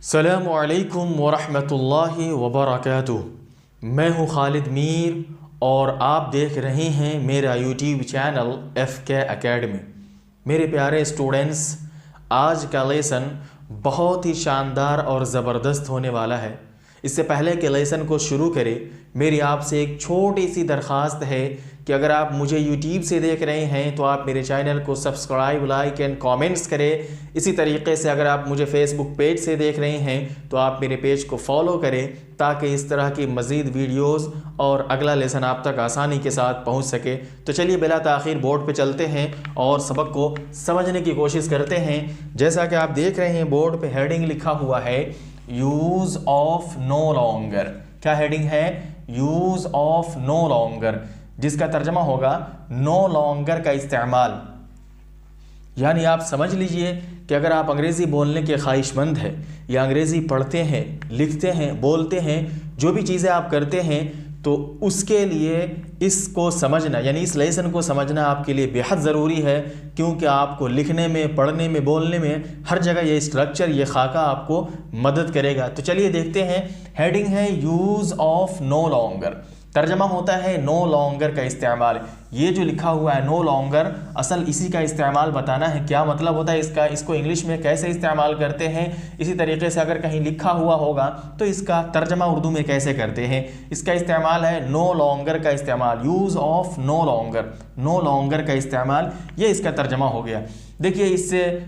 अस्सलामुअलैकुम वरहमतुल्लाहि वबरकातुह। मैं हूँ खालिद मीर और आप देख रहे हैं मेरा यूट्यूब चैनल FK एकेडमी। मेरे प्यारे स्टूडेंट्स, आज का लेसन बहुत ही शानदार और ज़बरदस्त होने वाला है। इससे पहले के लेसन को शुरू करें, मेरी आपसे एक छोटी सी दरख्वास्त है कि अगर आप मुझे YouTube से देख रहे हैं तो आप मेरे चैनल को सब्सक्राइब, लाइक एंड कमेंट्स करें। इसी तरीके से अगर आप मुझे Facebook पेज से देख रहे हैं तो आप मेरे पेज को फॉलो करें ताकि इस तरह की मज़ीद वीडियोस और अगला लेसन आप तक आसानी के साथ पहुंच सके। तो चलिए बिला ताख़ीर बोर्ड पे चलते हैं और सबक को समझने की कोशिश करते हैं। जैसा कि आप देख रहे हैं बोर्ड पे हेडिंग लिखा हुआ है यूज़ ऑफ नो लॉन्गर। क्या हेडिंग है? यूज़ ऑफ नो लॉन्गर, जिसका तर्जमा होगा नो लॉन्गर का इस्तेमाल। यानी आप समझ लीजिए कि अगर आप अंग्रेज़ी बोलने के ख्वाहिशमंद हैं या अंग्रेज़ी पढ़ते हैं, लिखते हैं, बोलते हैं, जो भी चीज़ें आप करते हैं, तो उसके लिए इसको समझना यानी इस लेसन को समझना आपके लिए बेहद ज़रूरी है, क्योंकि आपको लिखने में, पढ़ने में, बोलने में हर जगह ये स्ट्रक्चर, ये खाका आपको मदद करेगा। तो चलिए देखते हैं। हेडिंग है यूज़ ऑफ नो लॉन्गर, तर्जमा होता है नो लॉन्गर का इस्तेमाल। ये जो लिखा हुआ है नो लॉन्गर, असल इसी का इस्तेमाल बताना है, क्या मतलब होता है इसका, इसको इंग्लिश में कैसे इस्तेमाल करते हैं। इसी तरीके से अगर कहीं लिखा हुआ होगा तो इसका तर्जमा उर्दू में कैसे करते हैं। इसका इस्तेमाल है नो लॉन्गर का इस्तेमाल, use of no longer, no longer का इस्तेमाल, ये इसका तर्जमा हो गया। देखिए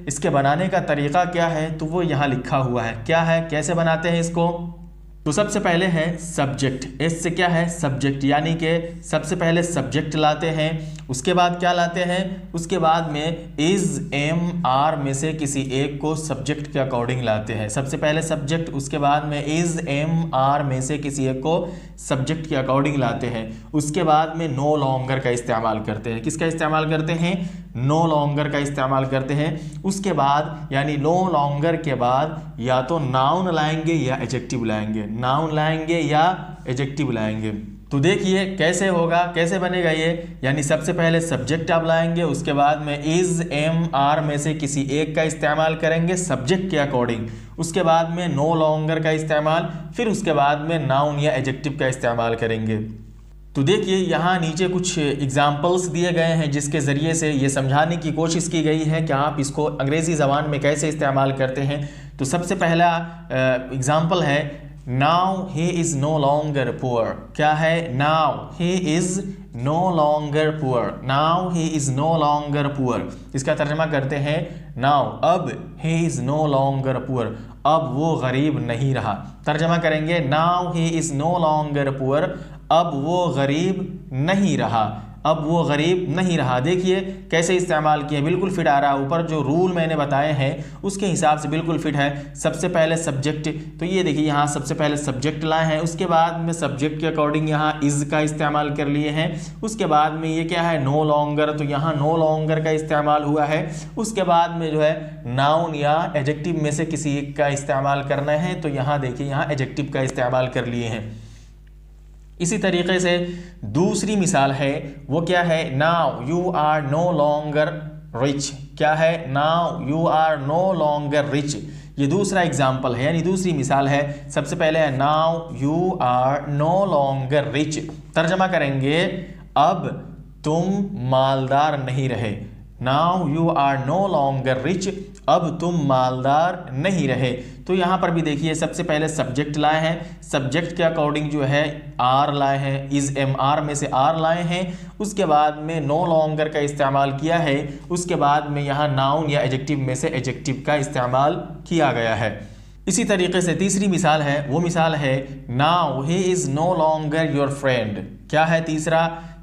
इसके बनाने का तरीक़ा क्या है, तो वो यहाँ लिखा हुआ है। क्या है, कैसे बनाते हैं इसको? तो सबसे पहले है सब्जेक्ट। एस से क्या है? सब्जेक्ट, यानी कि सबसे पहले सब्जेक्ट लाते हैं। उसके बाद क्या लाते हैं? उसके बाद में इज़, एम, आर में से किसी एक को सब्जेक्ट के अकॉर्डिंग लाते हैं। सबसे पहले सब्जेक्ट, उसके बाद में इज़, एम, आर में से किसी एक को सब्जेक्ट के अकॉर्डिंग लाते हैं। उसके बाद में नो लॉन्गर का इस्तेमाल करते हैं। किसका इस्तेमाल करते हैं? नो लॉन्गर का इस्तेमाल करते हैं। उसके बाद यानी नो लॉन्गर के बाद या तो नाउन लाएंगे या एडजेक्टिव लाएंगे, नाउन लाएंगे या एडजेक्टिव लाएंगे। तो देखिए कैसे होगा, कैसे बनेगा ये। यानी सबसे पहले सब्जेक्ट आप लाएंगे, उसके बाद में इज़, एम, आर में से किसी एक का इस्तेमाल करेंगे सब्जेक्ट के अकॉर्डिंग। उसके बाद में नो लॉन्गर का इस्तेमाल, फिर उसके बाद में नाउन या एडजेक्टिव का इस्तेमाल करेंगे। तो देखिए यहाँ नीचे कुछ एग्जाम्पल्स दिए गए हैं जिसके ज़रिए से ये समझाने की कोशिश की गई है कि आप इसको अंग्रेज़ी ज़बान में कैसे इस्तेमाल करते हैं। तो सबसे पहला एग्ज़ाम्पल है now he is no longer poor. क्या है? Now he is no longer poor, now he is no longer poor. इसका तर्जमा करते हैं नाउ, अब, he is no longer poor, अब वो गरीब नहीं रहा। तर्जमा करेंगे now he is no longer poor, अब वो गरीब नहीं रहा, अब वो गरीब नहीं रहा। देखिए कैसे इस्तेमाल किए, बिल्कुल फिट आ रहा है। ऊपर जो रूल मैंने बताए हैं उसके हिसाब से बिल्कुल फिट है। सबसे पहले सब्जेक्ट, तो ये देखिए यहाँ सबसे पहले सब्जेक्ट लाए हैं, उसके बाद में सब्जेक्ट के अकॉर्डिंग यहाँ इज़ का इस्तेमाल कर लिए हैं। उसके बाद में ये क्या है? नो लॉन्गर, तो यहाँ नो लॉन्गर का इस्तेमाल हुआ है। उसके बाद में जो है नाउन या एडजेक्टिव में से किसी एक का इस्तेमाल करना है, तो यहाँ देखिए यहाँ एडजेक्टिव का इस्तेमाल कर लिए हैं। इसी तरीके से दूसरी मिसाल है, वो क्या है? Now you are no longer rich. क्या है? Now you are no longer rich. ये दूसरा एग्जाम्पल है, यानी दूसरी मिसाल है। सबसे पहले है now you are no longer rich, तर्जमा करेंगे अब तुम मालदार नहीं रहे। Now you are no longer rich, अब तुम मालदार नहीं रहे। तो यहाँ पर भी देखिए सबसे पहले सब्जेक्ट लाए हैं, सब्जेक्ट के अकॉर्डिंग जो है आर लाए हैं, इज़, एम, आर में से आर लाए हैं। उसके बाद में नो लॉन्गर का इस्तेमाल किया है। उसके बाद में यहाँ नाउन या एडजेक्टिव में से एडजेक्टिव का इस्तेमाल किया गया है। इसी तरीके से तीसरी मिसाल है, वो मिसाल है now he is no longer your friend. क्या है?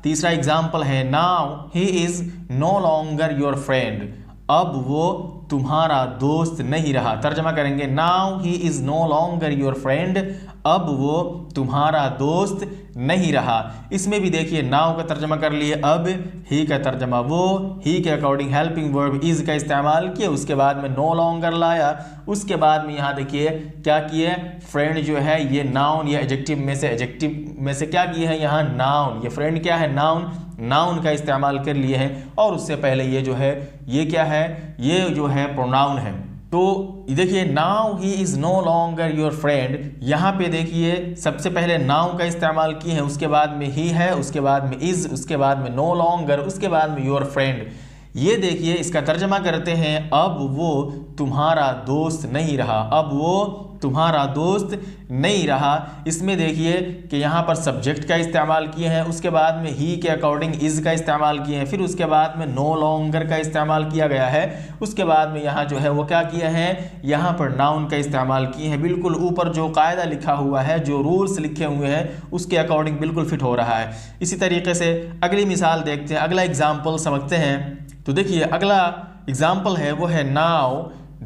तीसरा एग्जाम्पल है now he is no longer your friend, अब वो तुम्हारा दोस्त नहीं रहा। तर्जमा करेंगे now he is no longer your friend, अब वो तुम्हारा दोस्त नहीं रहा। इसमें भी देखिए नाउ का तर्जमा कर लिए अब, ही का तर्जमा वो, ही के अकॉर्डिंग हेल्पिंग वर्ब इज़ का इस्तेमाल किया। उसके बाद में नो लॉन्गर लाया। उसके बाद में यहाँ देखिए क्या किए, फ्रेंड जो है ये नाउन या एडजेक्टिव में से क्या किए हैं यहाँ नाउन। ये फ्रेंड क्या है? नाउन, नाउन का इस्तेमाल कर लिए हैं। और उससे पहले ये जो है ये क्या है? ये जो है प्रोनाउन है। तो देखिए now he is no longer your friend, यहाँ पे देखिए सबसे पहले नाउ का इस्तेमाल किए हैं, उसके बाद में ही है, उसके बाद में इज़, उसके बाद में नो लॉन्गर, उसके बाद में योर फ्रेंड। ये देखिए इसका तर्जमा करते हैं, अब वो तुम्हारा दोस्त नहीं रहा, अब वो तुम्हारा दोस्त नहीं रहा। इसमें देखिए कि यहाँ पर सब्जेक्ट का इस्तेमाल किए हैं, उसके बाद में ही के अकॉर्डिंग इज़ का इस्तेमाल किए हैं, फिर उसके बाद में नो लॉन्गर का इस्तेमाल किया गया है, उसके बाद में यहाँ जो है वो क्या किए हैं, यहाँ पर नाउन का इस्तेमाल किए हैं। बिल्कुल ऊपर जो कायदा लिखा हुआ है, जो रूल्स लिखे हुए हैं उसके अकॉर्डिंग बिल्कुल फिट हो रहा है। इसी तरीके से अगली मिसाल देखते हैं, अगला एग्जाम्पल समझते हैं। तो देखिए अगला एग्जाम्पल है वो है now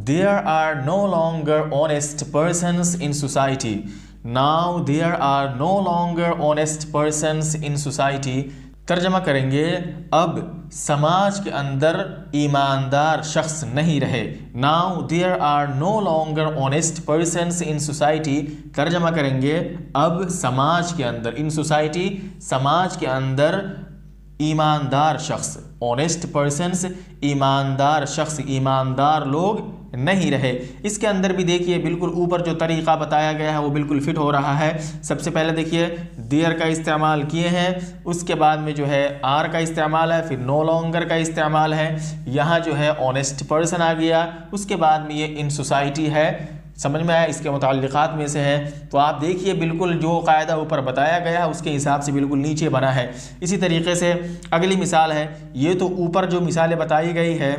there are no longer honest persons in society. Now there are no longer honest persons in society. तर्जमा करेंगे, अब समाज के अंदर ईमानदार शख्स नहीं रहे। Now there are no longer honest persons in society. तर्जमा करेंगे, अब समाज के अंदर, in society समाज के अंदर ईमानदार शख्स, ऑनेस्ट पर्सन्स ईमानदार शख्स, ईमानदार लोग नहीं रहे। इसके अंदर भी देखिए बिल्कुल ऊपर जो तरीक़ा बताया गया है वो बिल्कुल फिट हो रहा है। सबसे पहले देखिए देयर का इस्तेमाल किए हैं, उसके बाद में जो है आर का इस्तेमाल है, फिर नो लॉन्गर का इस्तेमाल है, यहाँ जो है ऑनेस्ट पर्सन आ गया, उसके बाद में ये इन सोसाइटी है। समझ में आया, इसके मुताल्लिक़ात में से है। तो आप देखिए बिल्कुल जो कायदा ऊपर बताया गया है उसके हिसाब से बिल्कुल नीचे बना है। इसी तरीके से अगली मिसाल है, ये तो ऊपर जो मिसालें बताई गई है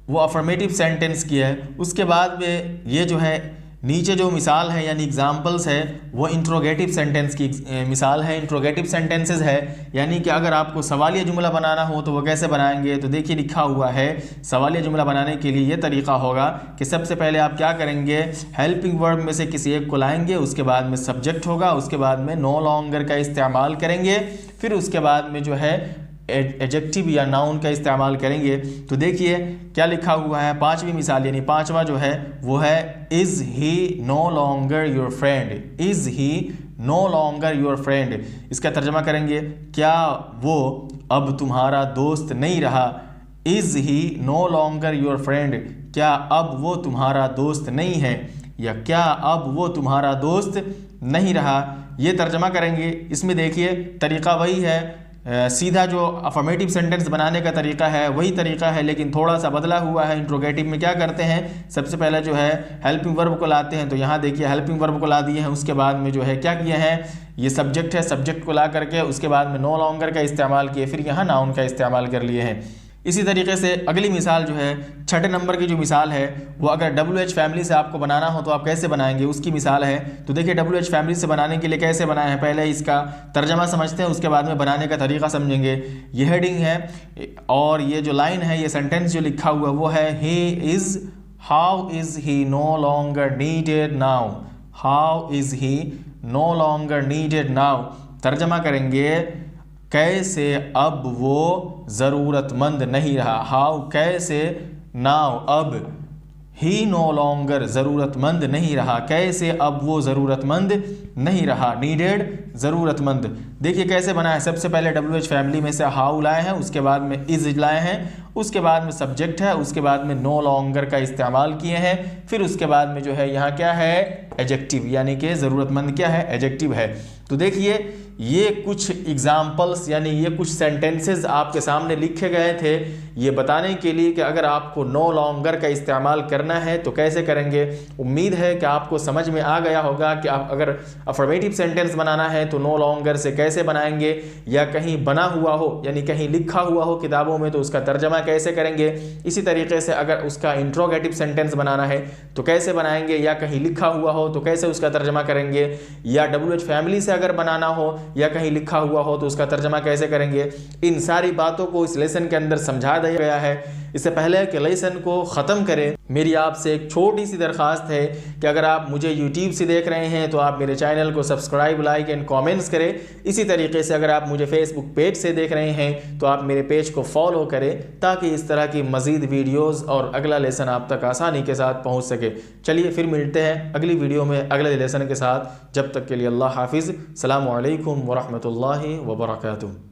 वो अफर्मेटिव सेंटेंस की है, उसके बाद में ये जो है नीचे जो मिसाल है यानी एग्जाम्पल्स है वो इंट्रोगेटिव सेंटेंस की मिसाल है। इंट्रोगेटिव सेंटेंसेस है यानी कि अगर आपको सवालिया जुमला बनाना हो तो वो कैसे बनाएंगे, तो देखिए लिखा हुआ है सवालिया जुमला बनाने के लिए ये तरीका होगा कि सबसे पहले आप क्या करेंगे, हेल्पिंग वर्ब में से किसी एक को लाएंगे, उसके बाद में सब्जेक्ट होगा, उसके बाद में नो लॉन्गर का इस्तेमाल करेंगे, फिर उसके बाद में जो है एडजेक्टिव या नाउन का इस्तेमाल करेंगे। तो देखिए क्या लिखा हुआ है, पांचवी मिसाल यानी पांचवा जो है वो है is he no longer your friend, is he no longer your friend. इसका तर्जमा करेंगे, क्या वो अब तुम्हारा दोस्त नहीं रहा, is he no longer your friend, क्या अब वो तुम्हारा दोस्त नहीं है, या क्या अब वो तुम्हारा दोस्त नहीं रहा। ये तर्जमा करेंगे। इसमें देखिए तरीका वही है, सीधा जो अफर्मेटिव सेंटेंस बनाने का तरीका है वही तरीका है, लेकिन थोड़ा सा बदला हुआ है। इंट्रोगेटिव में क्या करते हैं, सबसे पहले जो है हेल्पिंग वर्ब को लाते हैं, तो यहाँ देखिए हेल्पिंग वर्ब को ला दिए हैं, उसके बाद में जो है क्या किए हैं, ये सब्जेक्ट है, सब्जेक्ट को ला करके उसके बाद में नो लॉन्गर का इस्तेमाल किए, फिर यहाँ नाउन का इस्तेमाल कर लिए हैं। इसी तरीके से अगली मिसाल जो है छठे नंबर की जो मिसाल है वो अगर WH फैमिली से आपको बनाना हो तो आप कैसे बनाएंगे, उसकी मिसाल है। तो देखिए WH फैमिली से बनाने के लिए कैसे बनाए हैं, पहले इसका तर्जमा समझते हैं, उसके बाद में बनाने का तरीका समझेंगे। ये हेडिंग है और ये जो लाइन है, ये सेंटेंस जो लिखा हुआ वो है he is, how is he no longer needed now, how is he no longer needed now. तर्जमा करेंगे, कैसे अब वो ज़रूरतमंद नहीं रहा, हाउ कैसे, नाउ अब, ही नो लॉन्गर ज़रूरतमंद नहीं रहा, कैसे अब वो ज़रूरतमंद नहीं रहा, नीडेड ज़रूरतमंद। देखिए कैसे बना है, सबसे पहले WH फैमिली में से हाउ लाए हैं, उसके बाद में इज़ लाए हैं, उसके बाद में सब्जेक्ट है, उसके बाद में नो लॉन्गर का इस्तेमाल किए हैं, फिर उसके बाद में जो है यहाँ क्या है, एडजेक्टिव, यानी कि ज़रूरतमंद क्या है, एडजेक्टिव है। तो देखिए ये कुछ एग्जाम्पल्स यानी ये कुछ सेंटेंसेस आपके सामने लिखे गए थे ये बताने के लिए कि अगर आपको नो लॉन्गर का इस्तेमाल करना है तो कैसे करेंगे। उम्मीद है कि आपको समझ में आ गया होगा कि आप अगर अफर्मेटिव सेंटेंस बनाना है तो नो लॉन्गर से कैसे बनाएंगे, या कहीं बना हुआ हो यानी कहीं लिखा हुआ हो किताबों में तो उसका तर्जमा कैसे करेंगे। इसी तरीके से अगर उसका इंट्रोगेटिव सेंटेंस बनाना है तो कैसे बनाएंगे, या कहीं लिखा हुआ हो तो कैसे उसका तर्जमा करेंगे, या WH फैमिली से अगर बनाना हो या कहीं लिखा हुआ हो तो उसका तर्जमा कैसे करेंगे। इन सारी बातों को इस लेसन के अंदर समझा दिया गया है। इससे पहले कि लेसन को ख़त्म करें, मेरी आपसे एक छोटी सी दरख्वास्त है कि अगर आप मुझे YouTube से देख रहे हैं तो आप मेरे चैनल को सब्सक्राइब, लाइक एंड कमेंट्स करें। इसी तरीके से अगर आप मुझे फेसबुक पेज से देख रहे हैं तो आप मेरे पेज को फॉलो करें ताकि इस तरह की मज़ीद वीडियोज़ और अगला लेसन आप तक आसानी के साथ पहुँच सके। चलिए फिर मिलते हैं अगली वीडियो में अगले लेसन के साथ। जब तक के लिए अल्लाह हाफिज़। अस्सलामु अलैकुम वरहमतुल्लाहि वबरकातुहू।